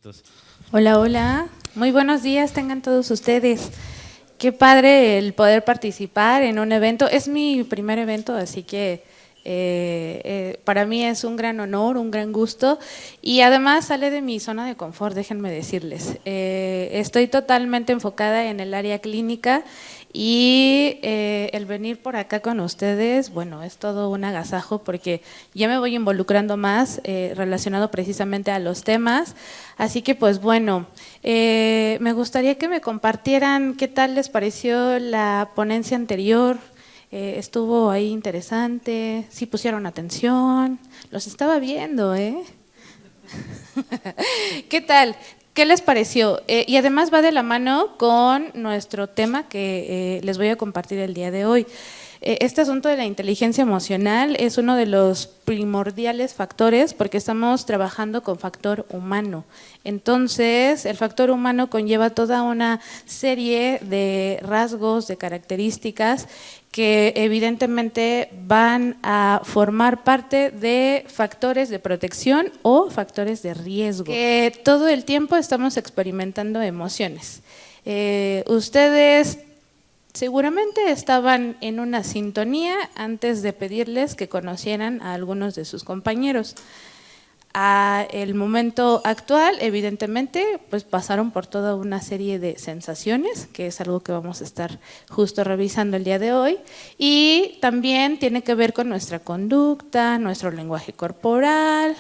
minutos. Hola, hola. Muy buenos días tengan todos ustedes. Qué padre el poder participar en un evento. Es mi primer evento, así que para mí es un gran honor, un gran gusto y además sale de mi zona de confort, déjenme decirles. Estoy totalmente enfocada en el área clínica y el venir por acá con ustedes, bueno, es todo un agasajo porque ya me voy involucrando más relacionado precisamente a los temas. Así que pues bueno, me gustaría que me compartieran qué tal les pareció la ponencia anterior. Estuvo ahí interesante, sí pusieron atención, los estaba viendo, ¿eh? ¿Qué tal? ¿Qué les pareció? Y además va de la mano con nuestro tema que les voy a compartir el día de hoy. Este asunto de la inteligencia emocional es uno de los primordiales factores porque estamos trabajando con factor humano. Entonces, el factor humano conlleva toda una serie de rasgos, de características que evidentemente van a formar parte de factores de protección o factores de riesgo. Que todo el tiempo estamos experimentando emociones. Ustedes seguramente estaban en una sintonía antes de pedirles que conocieran a algunos de sus compañeros. A el momento actual, evidentemente, pues pasaron por toda una serie de sensaciones, que es algo que vamos a estar justo revisando el día de hoy, y también tiene que ver con nuestra conducta, nuestro lenguaje corporal.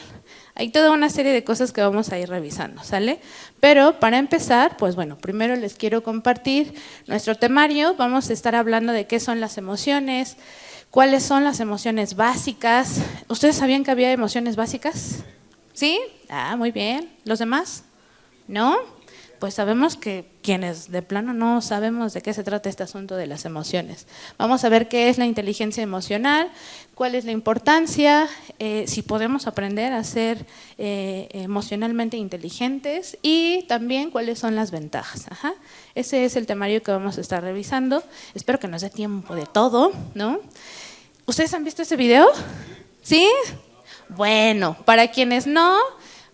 Hay toda una serie de cosas que vamos a ir revisando, ¿sale? Pero para empezar, pues bueno, primero les quiero compartir nuestro temario. Vamos a estar hablando de qué son las emociones, cuáles son las emociones básicas. ¿Ustedes sabían que había emociones básicas? ¿Sí? Ah, muy bien. ¿Los demás? ¿No? Pues sabemos que quienes de plano no sabemos de qué se trata este asunto de las emociones. Vamos a ver qué es la inteligencia emocional, cuál es la importancia, si podemos aprender a ser emocionalmente inteligentes y también cuáles son las ventajas. Ajá. Ese es el temario que vamos a estar revisando. Espero que nos dé tiempo de todo, ¿no? ¿Ustedes han visto ese video? ¿Sí? Bueno, para quienes no,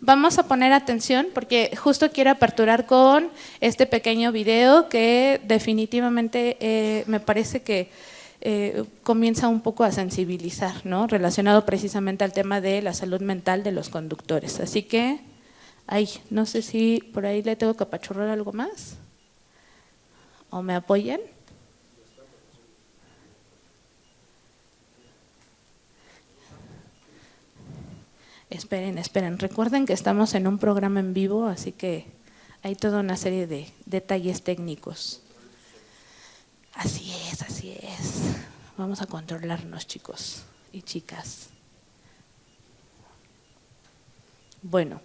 vamos a poner atención porque justo quiero aperturar con este pequeño video que definitivamente me parece que comienza un poco a sensibilizar, ¿no? Relacionado precisamente al tema de la salud mental de los conductores. Así que, ay, no sé si por ahí le tengo que apachurrar algo más o me apoyan. Esperen. Recuerden que estamos en un programa en vivo, así que hay toda una serie de detalles técnicos. Así es. Vamos a controlarnos, chicos y chicas. Bueno.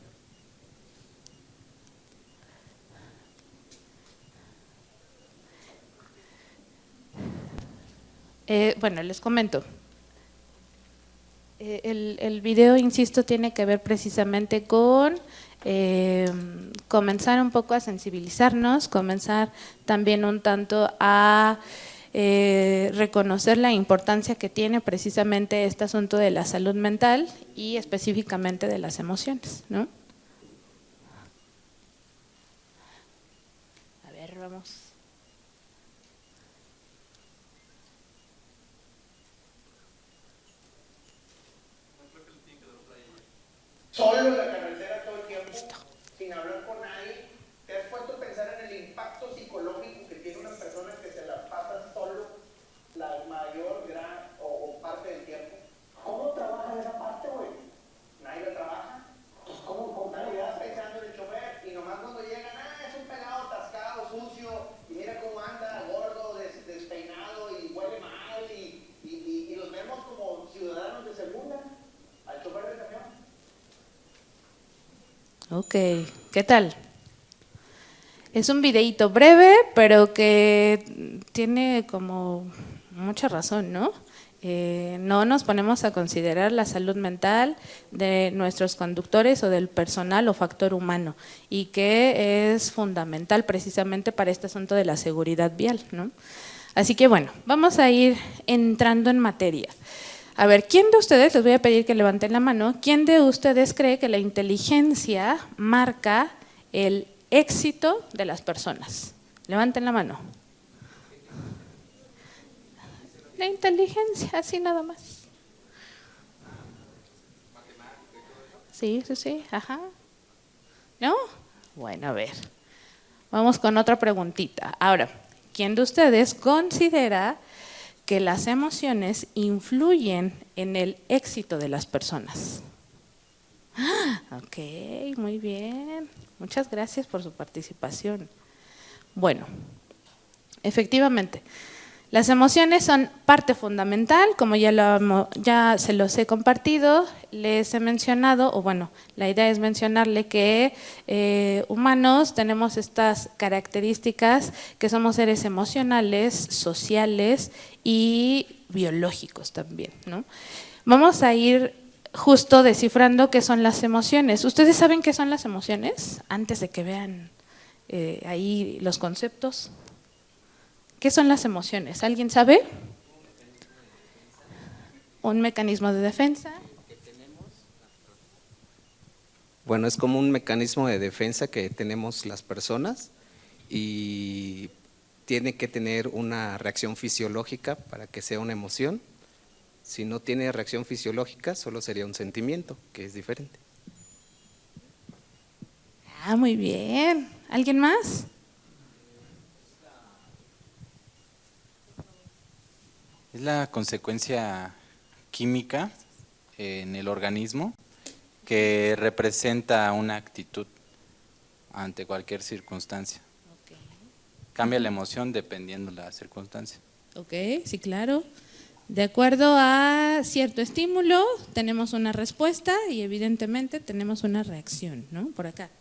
Bueno, les comento. El video, insisto, tiene que ver precisamente con comenzar un poco a sensibilizarnos, comenzar también un tanto a reconocer la importancia que tiene precisamente este asunto de la salud mental y específicamente de las emociones, ¿no? A ver, vamos. Solo en la carretera todo el tiempo, sin hablar con nadie. ¿Te has puesto a pensar en el impacto psicológico que tiene una persona que se la pasa solo la mayor, gran o parte del tiempo? ¿Cómo trabaja esa parte, güey? Nadie la trabaja. Pues ¿cómo nadie vas pensando en el chofer y nomás cuando llegan, es un pelado atascado, sucio, y mira cómo anda, gordo, despeinado y huele mal y los vemos como ciudadanos de segunda al chofer del camión. Ok, ¿qué tal? Es un videíto breve, pero que tiene como mucha razón, ¿no? No nos ponemos a considerar la salud mental de nuestros conductores o del personal o factor humano y que es fundamental precisamente para este asunto de la seguridad vial, ¿no? Así que bueno, vamos a ir entrando en materia. A ver, ¿quién de ustedes, les voy a pedir que levanten la mano, quién de ustedes cree que la inteligencia marca el éxito de las personas? Levanten la mano. La inteligencia, así nada más. Sí, ajá. ¿No? Bueno, a ver. Vamos con otra preguntita. Ahora, ¿quién de ustedes considera que las emociones influyen en el éxito de las personas? Ok, muy bien. Muchas gracias por su participación. Bueno, efectivamente, las emociones son parte fundamental, como ya se los he compartido, les he mencionado, o bueno, la idea es mencionarle que humanos tenemos estas características, que somos seres emocionales, sociales y biológicos también, ¿no? Vamos a ir justo descifrando qué son las emociones. ¿Ustedes saben qué son las emociones? Antes de que vean ahí los conceptos. ¿Qué son las emociones? ¿Alguien sabe? Un mecanismo de defensa. Bueno, es como un mecanismo de defensa que tenemos las personas y tiene que tener una reacción fisiológica para que sea una emoción. Si no tiene reacción fisiológica, solo sería un sentimiento, que es diferente. Ah, muy bien. ¿Alguien más? Es la consecuencia química en el organismo que representa una actitud ante cualquier circunstancia. Okay. Cambia la emoción dependiendo de la circunstancia. Ok, sí, claro. De acuerdo a cierto estímulo, tenemos una respuesta y evidentemente tenemos una reacción, ¿no? Por acá.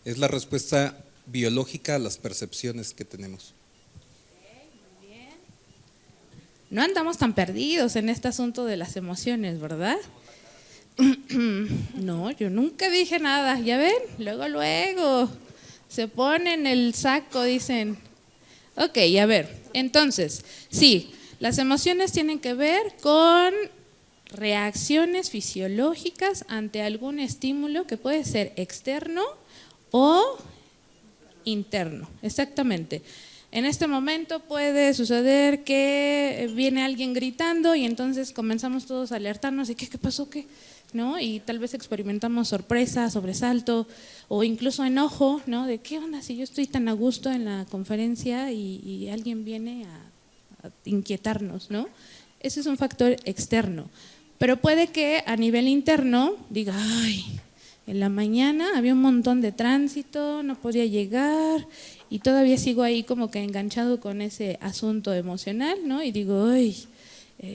Es la respuesta biológica a las percepciones que tenemos. No andamos tan perdidos en este asunto de las emociones, ¿verdad? No, yo nunca dije nada, ¿ya ven? Luego, se ponen el saco, dicen. Ok, a ver, entonces, sí, las emociones tienen que ver con reacciones fisiológicas ante algún estímulo que puede ser externo o interno, exactamente. En este momento puede suceder que viene alguien gritando y entonces comenzamos todos a alertarnos de ¿qué pasó? ¿Qué? ¿No? Y tal vez experimentamos sorpresa, sobresalto o incluso enojo, ¿no? De ¿qué onda si yo estoy tan a gusto en la conferencia y alguien viene a inquietarnos, ¿no? Ese es un factor externo. Pero puede que a nivel interno diga, ay, en la mañana había un montón de tránsito, no podía llegar y todavía sigo ahí como que enganchado con ese asunto emocional, ¿no? Y digo, ay,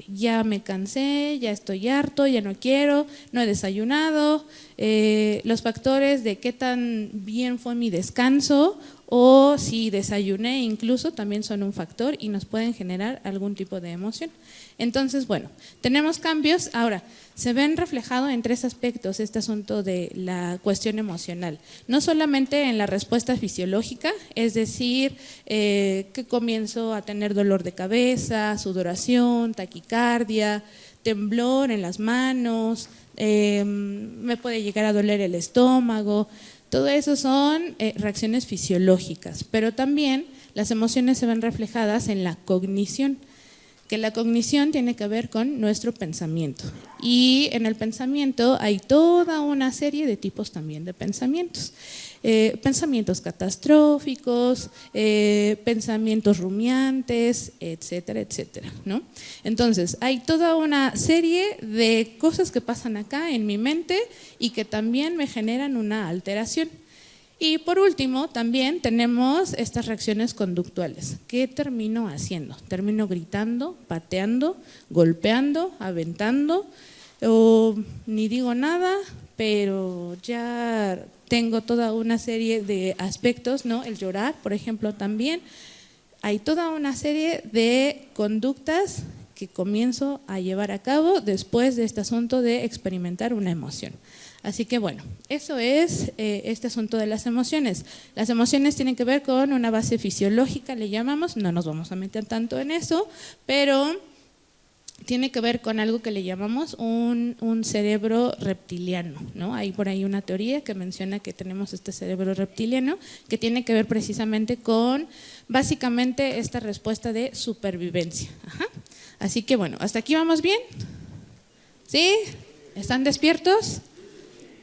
ya me cansé, ya estoy harto, ya no quiero, no he desayunado. Los factores de qué tan bien fue mi descanso o si desayuné incluso también son un factor y nos pueden generar algún tipo de emoción. Entonces, bueno, tenemos cambios. Ahora, se ven reflejados en tres aspectos este asunto de la cuestión emocional. No solamente en la respuesta fisiológica, es decir, que comienzo a tener dolor de cabeza, sudoración, taquicardia, temblor en las manos, me puede llegar a doler el estómago. Todo eso son reacciones fisiológicas, pero también las emociones se ven reflejadas en la cognición, que la cognición tiene que ver con nuestro pensamiento. Y en el pensamiento hay toda una serie de tipos también de pensamientos. Pensamientos catastróficos, pensamientos rumiantes, etcétera, etcétera, ¿no? Entonces, hay toda una serie de cosas que pasan acá en mi mente y que también me generan una alteración. Y por último, también tenemos estas reacciones conductuales. ¿Qué termino haciendo? Termino gritando, pateando, golpeando, aventando, o ni digo nada, pero ya tengo toda una serie de aspectos, ¿no? El llorar, por ejemplo, también. Hay toda una serie de conductas que comienzo a llevar a cabo después de este asunto de experimentar una emoción. Así que bueno, eso es este asunto de las emociones. Las emociones tienen que ver con una base fisiológica, le llamamos, no nos vamos a meter tanto en eso, pero tiene que ver con algo que le llamamos un cerebro reptiliano, ¿no? Hay por ahí una teoría que menciona que tenemos este cerebro reptiliano que tiene que ver precisamente con básicamente esta respuesta de supervivencia. Ajá. Así que bueno, ¿hasta aquí vamos bien? ¿Sí? ¿Están despiertos?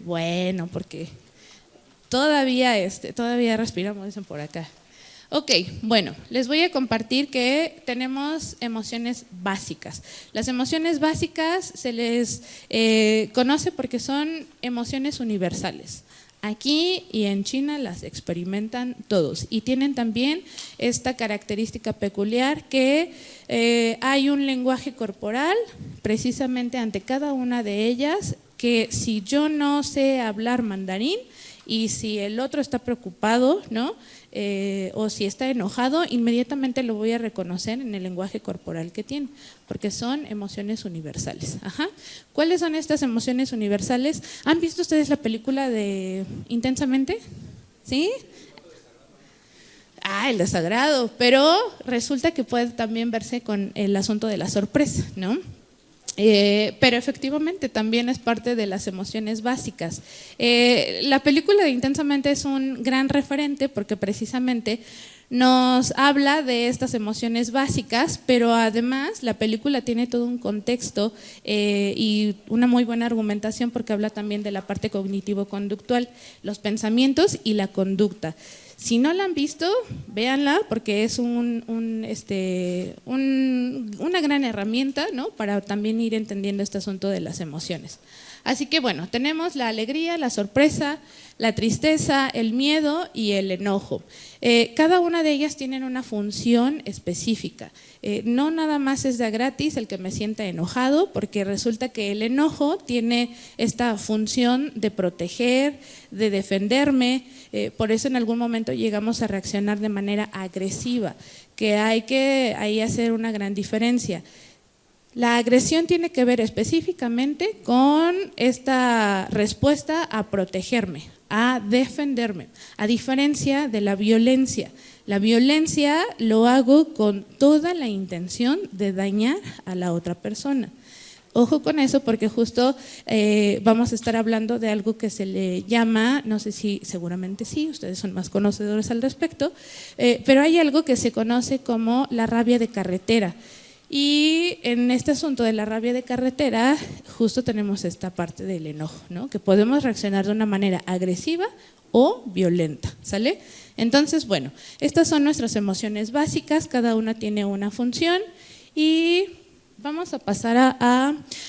Bueno, porque todavía respiramos, dicen por acá. Ok, bueno, les voy a compartir que tenemos emociones básicas. Las emociones básicas se les conoce porque son emociones universales. Aquí y en China las experimentan todos y tienen también esta característica peculiar que hay un lenguaje corporal precisamente ante cada una de ellas que si yo no sé hablar mandarín y si el otro está preocupado, ¿no? O si está enojado, inmediatamente lo voy a reconocer en el lenguaje corporal que tiene, porque son emociones universales. Ajá. ¿Cuáles son estas emociones universales? ¿Han visto ustedes la película de Intensamente? ¿Sí? El desagrado, pero resulta que puede también verse con el asunto de la sorpresa, ¿no? Pero efectivamente también es parte de las emociones básicas. La película de Intensamente es un gran referente porque precisamente nos habla de estas emociones básicas, pero además la película tiene todo un contexto y una muy buena argumentación porque habla también de la parte cognitivo-conductual, los pensamientos y la conducta. Si no la han visto, véanla porque es una gran herramienta, ¿no? Para también ir entendiendo este asunto de las emociones. Así que bueno, tenemos la alegría, la sorpresa, la tristeza, el miedo y el enojo. Cada una de ellas tienen una función específica. No nada más es de gratis el que me sienta enojado, porque resulta que el enojo tiene esta función de proteger, de defenderme, por eso en algún momento llegamos a reaccionar de manera agresiva, que hay que ahí hacer una gran diferencia. La agresión tiene que ver específicamente con esta respuesta a protegerme, a defenderme, a diferencia de la violencia. La violencia lo hago con toda la intención de dañar a la otra persona. Ojo con eso porque justo vamos a estar hablando de algo que se le llama, no sé si seguramente sí, ustedes son más conocedores al respecto, pero hay algo que se conoce como la rabia de carretera. Y en este asunto de la rabia de carretera, justo tenemos esta parte del enojo, ¿no? Que podemos reaccionar de una manera agresiva o violenta, ¿sale? Entonces, bueno, estas son nuestras emociones básicas, cada una tiene una función y vamos a pasar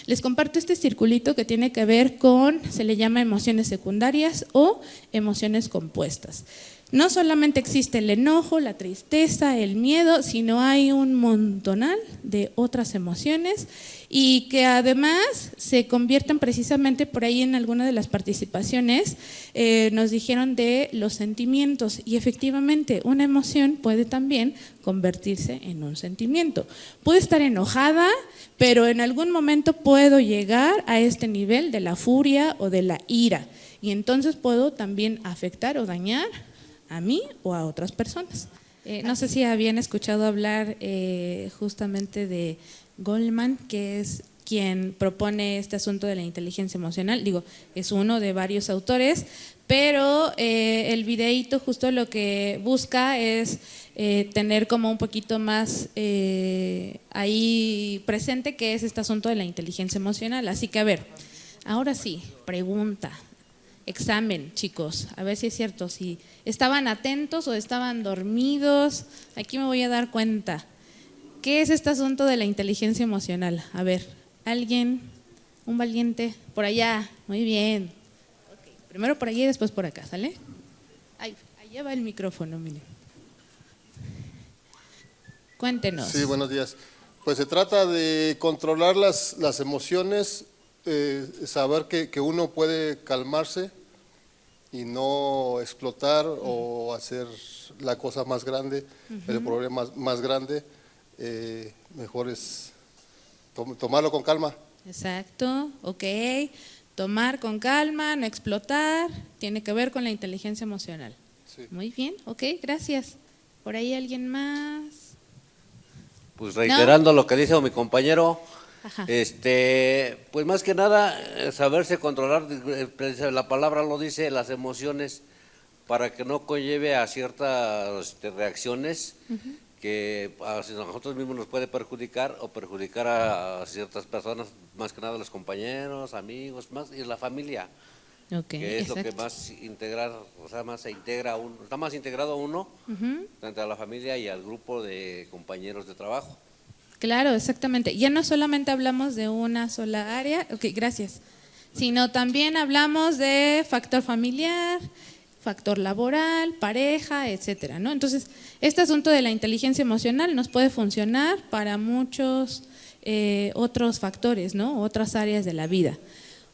les comparto este circulito que tiene que ver con, se le llama emociones secundarias o emociones compuestas. No solamente existe el enojo, la tristeza, el miedo, sino hay un montonal de otras emociones y que además se convierten precisamente por ahí en alguna de las participaciones, nos dijeron de los sentimientos y efectivamente una emoción puede también convertirse en un sentimiento. Puedo estar enojada, pero en algún momento puedo llegar a este nivel de la furia o de la ira y entonces puedo también afectar o dañar a mí o a otras personas. No sé si habían escuchado hablar justamente de Goleman, que es quien propone este asunto de la inteligencia emocional. Digo, es uno de varios autores, pero el videíto justo lo que busca es tener como un poquito más ahí presente qué es este asunto de la inteligencia emocional. Así que a ver, ahora sí, pregunta. Examen, chicos, a ver si es cierto, si estaban atentos o estaban dormidos. Aquí me voy a dar cuenta. ¿Qué es este asunto de la inteligencia emocional? A ver, ¿alguien? ¿Un valiente? Por allá, muy bien. Okay. Primero por allá y después por acá, ¿sale? Allá va el micrófono, mire. Cuéntenos. Sí, buenos días. Pues se trata de controlar las emociones, saber que uno puede calmarse y no explotar o hacer la cosa más grande, el problema más grande, mejor es tomarlo con calma. Exacto, ok. Tomar con calma, no explotar, tiene que ver con la inteligencia emocional. Sí. Muy bien, ok, gracias. ¿Por ahí alguien más? Pues reiterando lo que dice mi compañero, Ajá. Pues más que nada, saberse controlar, la palabra lo dice, las emociones, para que no conlleve a ciertas reacciones que a nosotros mismos nos puede perjudicar o perjudicar a ciertas personas, más que nada los compañeros, amigos, más y la familia, Ok, que es lo que exacto. más integrar, o sea, más se integra uno, está más integrado uno frente a la familia y al grupo de compañeros de trabajo. Claro, exactamente. Ya no solamente hablamos de una sola área, ok, gracias, sino también hablamos de factor familiar, factor laboral, pareja, etcétera, ¿no? Entonces, este asunto de la inteligencia emocional nos puede funcionar para muchos otros factores, ¿no? Otras áreas de la vida.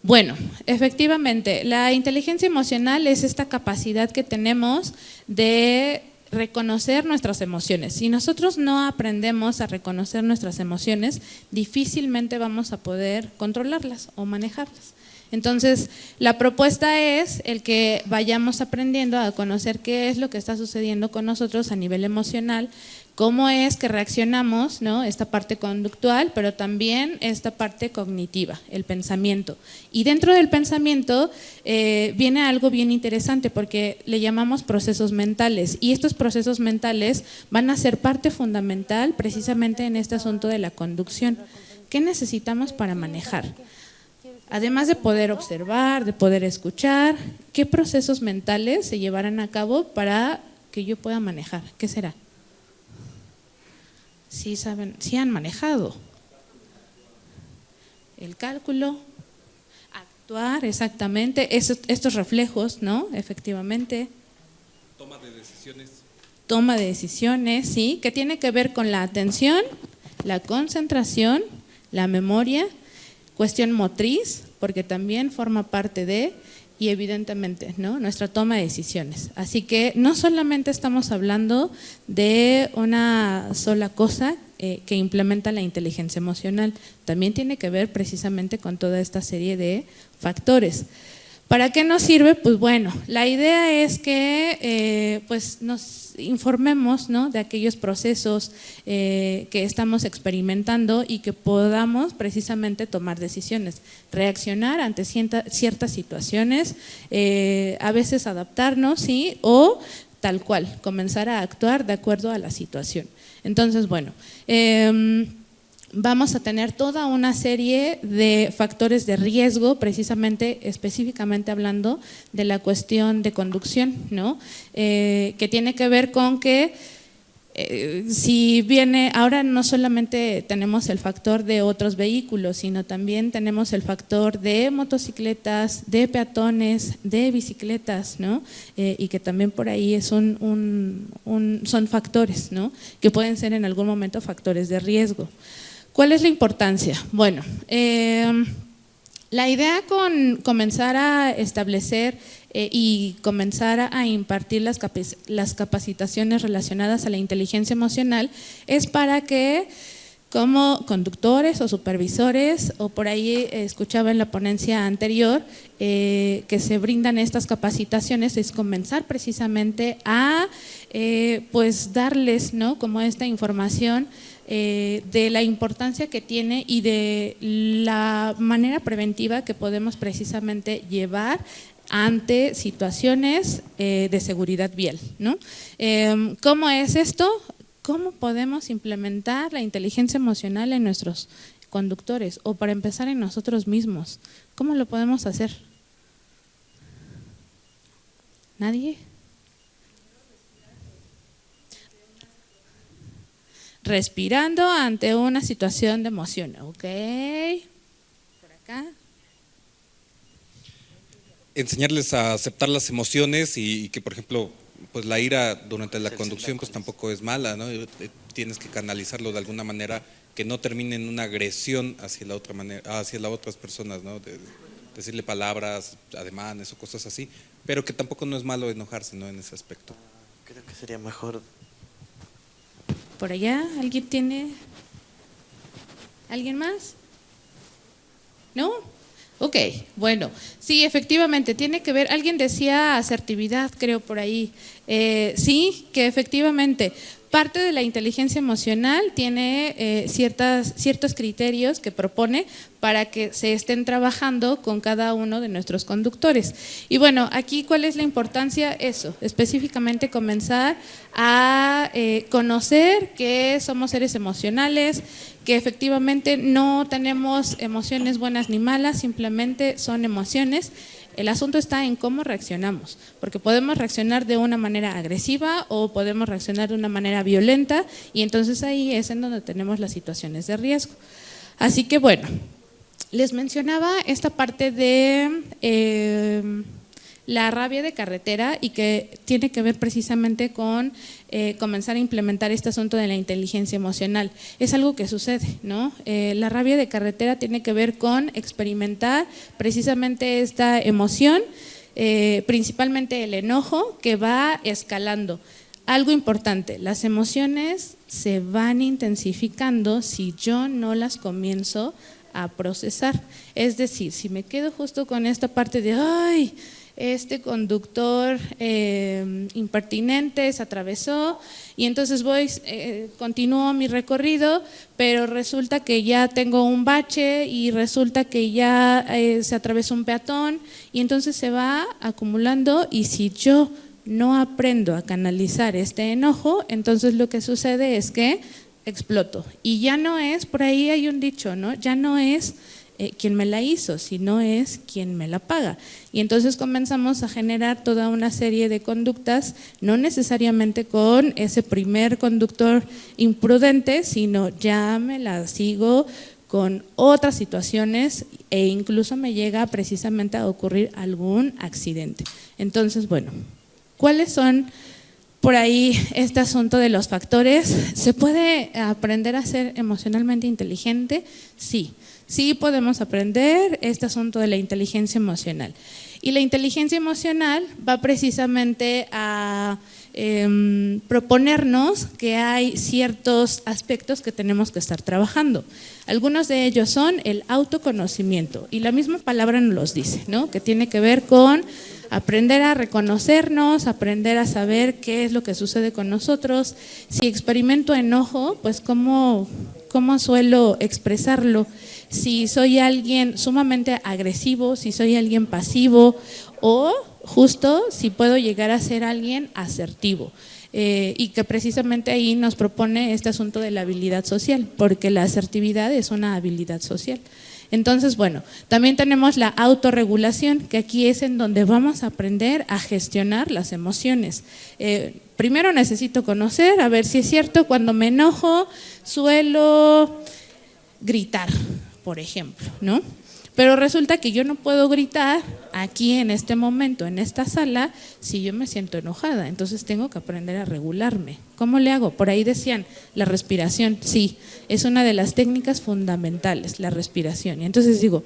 Bueno, efectivamente, la inteligencia emocional es esta capacidad que tenemos de reconocer nuestras emociones. Si nosotros no aprendemos a reconocer nuestras emociones, difícilmente vamos a poder controlarlas o manejarlas. Entonces, la propuesta es el que vayamos aprendiendo a conocer qué es lo que está sucediendo con nosotros a nivel emocional, cómo es que reaccionamos, ¿no? Esta parte conductual, pero también esta parte cognitiva, el pensamiento. Y dentro del pensamiento viene algo bien interesante porque le llamamos procesos mentales y estos procesos mentales van a ser parte fundamental precisamente en este asunto de la conducción. ¿Qué necesitamos para manejar? Además de poder observar, de poder escuchar, ¿qué procesos mentales se llevarán a cabo para que yo pueda manejar? ¿Qué será? Sí saben, sí han manejado. El cálculo, actuar, exactamente, estos reflejos, ¿no? Efectivamente. Toma de decisiones. Toma de decisiones, sí, que tiene que ver con la atención, la concentración, la memoria, cuestión motriz, porque también forma parte de, y evidentemente, ¿no? Nuestra toma de decisiones. Así que no solamente estamos hablando de una sola cosa que implementa la inteligencia emocional, también tiene que ver precisamente con toda esta serie de factores. ¿Para qué nos sirve? Pues bueno, la idea es que pues nos informemos, ¿no? De aquellos procesos que estamos experimentando y que podamos precisamente tomar decisiones, reaccionar ante ciertas situaciones, a veces adaptarnos, ¿sí? O tal cual, comenzar a actuar de acuerdo a la situación. Entonces, bueno, vamos a tener toda una serie de factores de riesgo, precisamente, específicamente hablando de la cuestión de conducción, ¿no? Que tiene que ver con que si viene, ahora no solamente tenemos el factor de otros vehículos, sino también tenemos el factor de motocicletas, de peatones, de bicicletas, ¿no? Y que también por ahí son factores, ¿no? Que pueden ser en algún momento factores de riesgo. ¿Cuál es la importancia? Bueno, la idea con comenzar a establecer y comenzar a impartir las capacitaciones relacionadas a la inteligencia emocional es para que como conductores o supervisores, o por ahí escuchaba en la ponencia anterior que se brindan estas capacitaciones, es comenzar precisamente a pues darles, ¿no? Como esta información de la importancia que tiene y de la manera preventiva que podemos precisamente llevar ante situaciones de seguridad vial, ¿no? ¿Cómo es esto? ¿Cómo podemos implementar la inteligencia emocional en nuestros conductores o para empezar en nosotros mismos? ¿Cómo lo podemos hacer? ¿Nadie? Respirando ante una situación de emoción, ¿ok? Por acá. Enseñarles a aceptar las emociones y que, por ejemplo, pues la ira durante la conducción pues tampoco es mala, ¿no? Tienes que canalizarlo de alguna manera que no termine en una agresión hacia la otra manera, hacia las otras personas, ¿no? De decirle palabras, ademanes o cosas así, pero que tampoco no es malo enojarse, ¿no? En ese aspecto. Creo que sería mejor. Por allá, ¿alguien tiene? ¿Alguien más? ¿No? Ok, bueno, sí, efectivamente, tiene que ver, alguien decía asertividad, creo por ahí, sí, que efectivamente, parte de la inteligencia emocional tiene ciertos criterios que propone para que se estén trabajando con cada uno de nuestros conductores. Y bueno, aquí ¿cuál es la importancia? Eso, específicamente comenzar a conocer que somos seres emocionales, que efectivamente no tenemos emociones buenas ni malas, simplemente son emociones. El asunto está en cómo reaccionamos, porque podemos reaccionar de una manera agresiva o podemos reaccionar de una manera violenta, y entonces ahí es en donde tenemos las situaciones de riesgo. Así que bueno, les mencionaba esta parte de la rabia de carretera y que tiene que ver precisamente con comenzar a implementar este asunto de la inteligencia emocional. Es algo que sucede, ¿no? La rabia de carretera tiene que ver con experimentar precisamente esta emoción, principalmente el enojo, que va escalando. Algo importante, las emociones se van intensificando si yo no las comienzo a procesar. Es decir, si me quedo justo con esta parte de ¡ay! Este conductor impertinente se atravesó y entonces continúo mi recorrido, pero resulta que ya tengo un bache y resulta que ya se atravesó un peatón y entonces se va acumulando, y si yo no aprendo a canalizar este enojo, entonces lo que sucede es que exploto. Y ya no es, por ahí hay un dicho, ¿no? Ya no es quien me la hizo, sino es quien me la paga. Y entonces comenzamos a generar toda una serie de conductas, no necesariamente con ese primer conductor imprudente, sino ya me la sigo con otras situaciones e incluso me llega precisamente a ocurrir algún accidente. Entonces, bueno, ¿cuáles son por ahí este asunto de los factores? ¿Se puede aprender a ser emocionalmente inteligente? Sí. Sí podemos aprender este asunto de la inteligencia emocional. Y la inteligencia emocional va precisamente a proponernos que hay ciertos aspectos que tenemos que estar trabajando. Algunos de ellos son el autoconocimiento, y la misma palabra nos los dice, ¿no? Que tiene que ver con aprender a reconocernos, aprender a saber qué es lo que sucede con nosotros. Si experimento enojo, pues cómo suelo expresarlo. Si soy alguien sumamente agresivo, si soy alguien pasivo, o justo si puedo llegar a ser alguien asertivo. Y que precisamente ahí nos propone este asunto de la habilidad social, porque la asertividad es una habilidad social. Entonces, bueno, también tenemos la autorregulación, que aquí es en donde vamos a aprender a gestionar las emociones. Primero necesito conocer, a ver si es cierto, cuando me enojo suelo gritar, por ejemplo, ¿no? Pero resulta que yo no puedo gritar aquí en este momento, en esta sala, si yo me siento enojada. Entonces tengo que aprender a regularme. ¿Cómo le hago? Por ahí decían, la respiración. Sí, es una de las técnicas fundamentales, la respiración. Y entonces digo,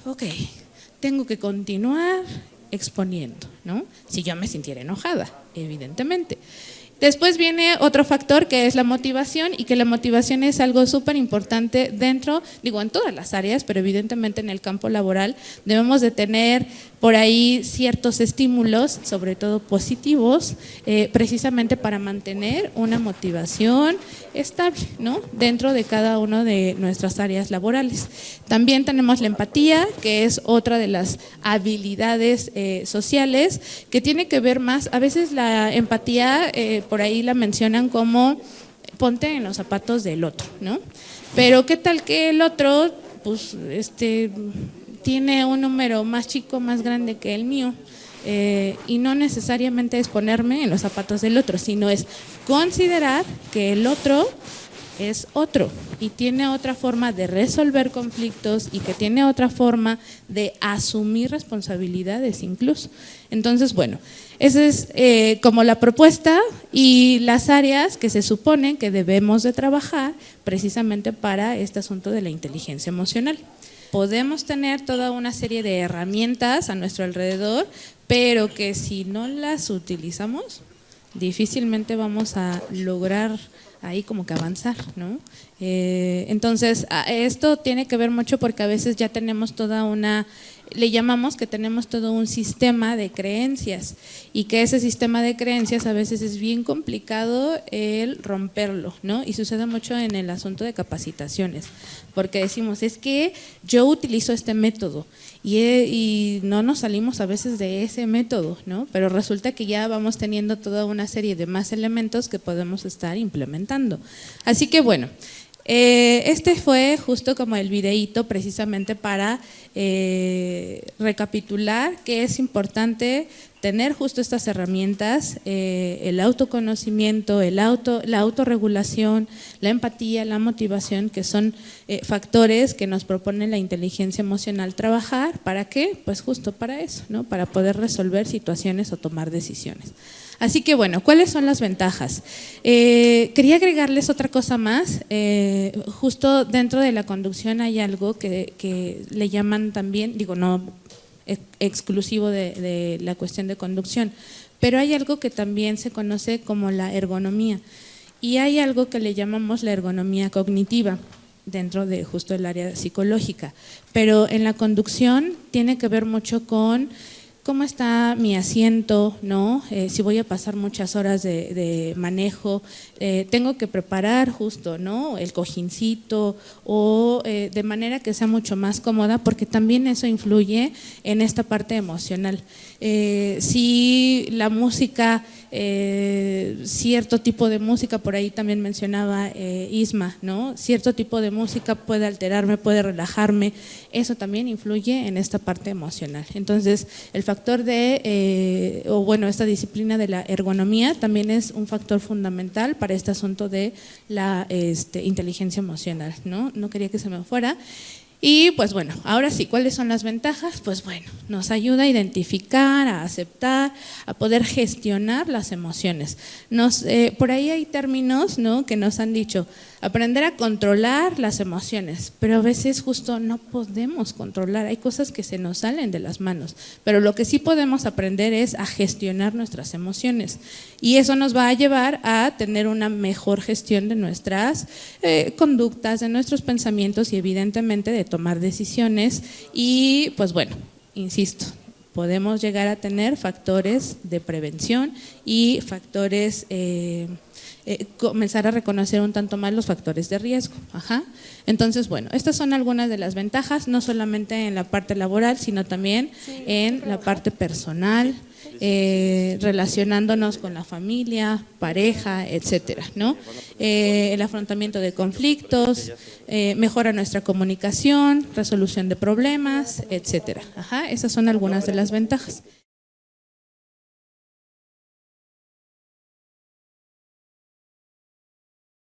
ok, tengo que continuar exponiendo, ¿no? Si yo me sintiera enojada, evidentemente. Después viene otro factor, que es la motivación, y que la motivación es algo súper importante dentro, digo, en todas las áreas, pero evidentemente en el campo laboral debemos de tener por ahí ciertos estímulos, sobre todo positivos, precisamente para mantener una motivación estable, ¿no? Dentro de cada una de nuestras áreas laborales. También tenemos la empatía, que es otra de las habilidades sociales, que tiene que ver más, a veces la empatía, por ahí la mencionan como ponte en los zapatos del otro, ¿no? Pero ¿qué tal que el otro, pues, tiene un número más chico, más grande que el mío? Y no necesariamente es ponerme en los zapatos del otro, sino es considerar que el otro es otro y tiene otra forma de resolver conflictos y que tiene otra forma de asumir responsabilidades incluso. Entonces, bueno, esa es como la propuesta y las áreas que se suponen que debemos de trabajar precisamente para este asunto de la inteligencia emocional. Podemos tener toda una serie de herramientas a nuestro alrededor, pero que si no las utilizamos, difícilmente vamos a lograr ahí como que avanzar, ¿no? Entonces, esto tiene que ver mucho porque a veces ya tenemos toda una le llamamos que tenemos todo un sistema de creencias y que ese sistema de creencias a veces es bien complicado el romperlo, ¿no? Y sucede mucho en el asunto de capacitaciones, porque decimos, es que yo utilizo este método y no nos salimos a veces de ese método, ¿no? Pero resulta que ya vamos teniendo toda una serie de más elementos que podemos estar implementando. Así que bueno, este fue justo como el videíto precisamente para recapitular que es importante tener justo estas herramientas, el autoconocimiento, la autorregulación, la empatía, la motivación, que son factores que nos propone la inteligencia emocional trabajar. ¿Para qué? Pues justo para eso, ¿no? Para poder resolver situaciones o tomar decisiones. Así que bueno, ¿cuáles son las ventajas? Quería agregarles otra cosa más. Justo dentro de la conducción hay algo que le llaman también, digo, no exclusivo de la cuestión de conducción, pero hay algo que también se conoce como la ergonomía, y hay algo que le llamamos la ergonomía cognitiva dentro de justo el área psicológica, pero en la conducción tiene que ver mucho con cómo está mi asiento, ¿no? Si voy a pasar muchas horas de manejo, tengo que preparar justo, ¿no? El cojincito o de manera que sea mucho más cómoda, porque también eso influye en esta parte emocional. Si la música, cierto tipo de música, por ahí también mencionaba Isma, ¿no? Cierto tipo de música puede alterarme, puede relajarme, eso también influye en esta parte emocional. Entonces, el factor de, esta disciplina de la ergonomía también es un factor fundamental para este asunto de la inteligencia emocional, ¿no? No quería que se me fuera. Y pues bueno, ahora sí, ¿cuáles son las ventajas? Pues bueno, nos ayuda a identificar, a aceptar, a poder gestionar las emociones. Por ahí hay términos, ¿no?, que nos han dicho, aprender a controlar las emociones, pero a veces justo no podemos controlar, hay cosas que se nos salen de las manos, pero lo que sí podemos aprender es a gestionar nuestras emociones, y eso nos va a llevar a tener una mejor gestión de nuestras conductas, de nuestros pensamientos y evidentemente de tomar decisiones. Y pues bueno, insisto, podemos llegar a tener factores de prevención y factores, comenzar a reconocer un tanto más los factores de riesgo. Entonces, bueno, estas son algunas de las ventajas, no solamente en la parte laboral, sino también en la parte personal, relacionándonos con la familia, pareja, etcétera, ¿no? El afrontamiento de conflictos, mejora nuestra comunicación, resolución de problemas, etcétera. Esas son algunas de las ventajas.